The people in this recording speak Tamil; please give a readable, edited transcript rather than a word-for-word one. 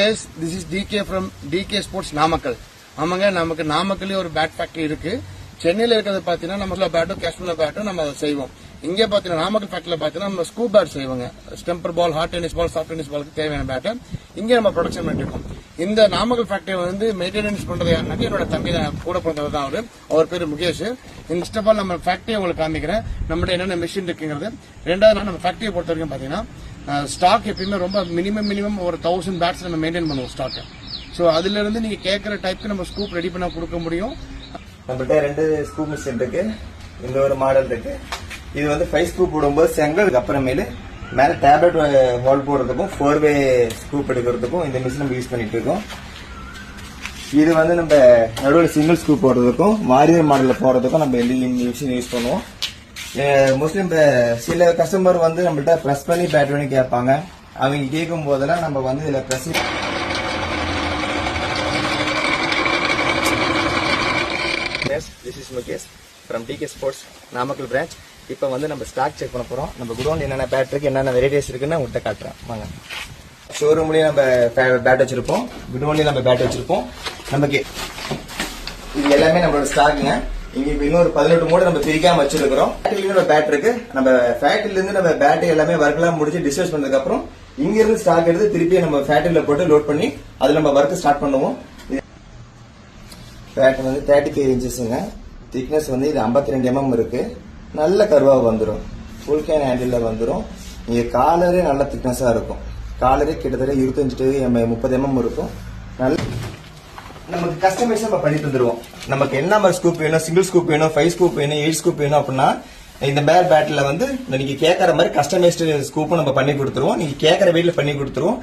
Yes, this is DK from DK Sports Namakkal. ஆமாங்க, நமக்கு நாமக்கல்லே ஒரு பேட் ஃபேக்டரி இருக்கு. சென்னையில இருக்கிறது பாத்தீங்கன்னா நம்ம பேட்டும் கேஷ்மீர் பேட்டும் நம்ம செய்வோம். இங்கே பாத்தீங்கன்னா நாமக்கல் ஃபேக்டரியில பாத்தீங்கன்னா நம்ம ஸ்கூப் பேட் செய்வாங்க. Stumper ball, hard tennis ball, soft tennis பாலுக்கு தேவையான பேட்டை இங்கே நம்ம ப்ரொடக்ஷன் பண்ணிட்டு இருக்கோம். இந்த நாமக்கல் ஃபேக்டரி வந்து மெயின்டெனன்ஸ் பண்றது யாருனாக்க என்னோட தம்பி கூட பிறந்தவர் தான் அவர் பேரு முகேஷ். இந்த ஃபர்ஸ்ட் ஆல் நம்ம ஃபேக்டரியை உங்களுக்கு காமிக்கிறேன், நம்மகிட்ட என்னென்ன மிஷின் இருக்குங்கிறது. ரெண்டாவது நம்ம ஃபேக்டரியை பொறுத்த வரைக்கும் பாத்தீங்கன்னா ஸ்டாக் எப்பயுமே ரொம்ப மினிமம் ஒரு 1000 பேட்ஸ் நம்ம மெயின்டைன் பண்ணுவோம் ஸ்டாக். ஸோ அதுல இருந்து நீங்க கேட்கற டைப்க்கு நம்ம ஸ்கூப் ரெடி பண்ண கொடுக்க முடியும். நம்மகிட்ட 2 ஸ்கூப் மிஷின் இருக்கு. இந்த ஒரு மாடல் இருக்கு. இது வந்து 5 ஸ்கூப் போடும்போது செங்கல் அப்புறமேலு மேல டேப்லெட் ஹோல் போடுறதுக்கும் 4-வே ஸ்கூப் எடுக்கிறதுக்கும் இந்த மிஷின் நம்ம யூஸ் பண்ணிட்டு இருக்கோம். இது வந்து நம்ம நடுவில் சிங்கிள் ஸ்கூப் போடுறதுக்கும் வாரியர் மாடல்ல போடுறதுக்கும் நம்ம இந்த மிஷின் யூஸ் பண்ணுவோம். மோஸ்ட்லி இப்ப சில கஸ்டமர் வந்து நம்மள்ட்ட பிரஸ் பண்ணி பேட் பண்ணி கேட்பாங்க. அவங்க கேட்கும் போதெல்லாம் நம்ம வந்து இதுல press. This is Mukesh from DK Sports Namakkal branch. இப்போ வந்து நம்ம ஸ்டாக் செக் பண்ண போறோம். நம்ம குடோன்ல என்னென்ன பேட் இருக்கு, என்னென்ன வெரைட்டிஸ் இருக்குன்னு உங்கள்கிட்ட காட்டுறேன் வாங்க. ஷோரூம்லயே நம்ம பேட் வச்சிருப்போம், குடோன்லயே நம்ம பேட் வச்சிருப்போம். நமக்கு இது எல்லாமே நம்மளோட ஸ்டாக்குங்க. இங்க இன்னொரு 18 மூட நம்ம பிரிக்காம வச்சிருக்கிறோம். ஃபேக்டரியில நம்ம பேட் இருக்கு. நம்ம ஃபேக்டரியில இருந்து நம்ம பேட் எல்லாமே ஒர்க்லாம் முடிச்சு டிஸ்பேஸ் பண்ணதுக்கு அப்புறம் இங்க இருந்து ஸ்டாக் எடுத்து திருப்பி நம்ம ஃபேக்டரியில போட்டு லோட் பண்ணி அதுல நம்ம ஒர்க் ஸ்டார்ட் பண்ணுவோம். பேட் வந்து 35 இன்ச்சஸ்ங்க. திக்னஸ் வந்து இது 52 mm இருக்கு. நல்ல கர்வா வந்துடும். ஃபுல் கேன் ஹேண்டில் வந்துடும். இங்க காலரே நல்ல திக்னஸா இருக்கும். காலரே கிட்டத்தட்ட 25 30 mm இருக்கும். நல்ல நமக்கு கஸ்டமைஸ் நம்ம பண்ணி தந்துருவோம். நமக்கு என்ன மாதிரி ஸ்கூப் வேணும், சிங்கிள் ஸ்கூப் வேணும், 5 ஸ்கூப் வேணும், 8 ஸ்கூப் வேணும் அப்படின்னா இந்த பேட்ல வந்து நீங்க கேட்கற மாதிரி கஸ்டமைஸ்டு ஸ்கூப்பும் நம்ம பண்ணி கொடுத்துருவோம். நீங்க கேட்கற வெயிட்ல பண்ணி கொடுத்துருவோம்.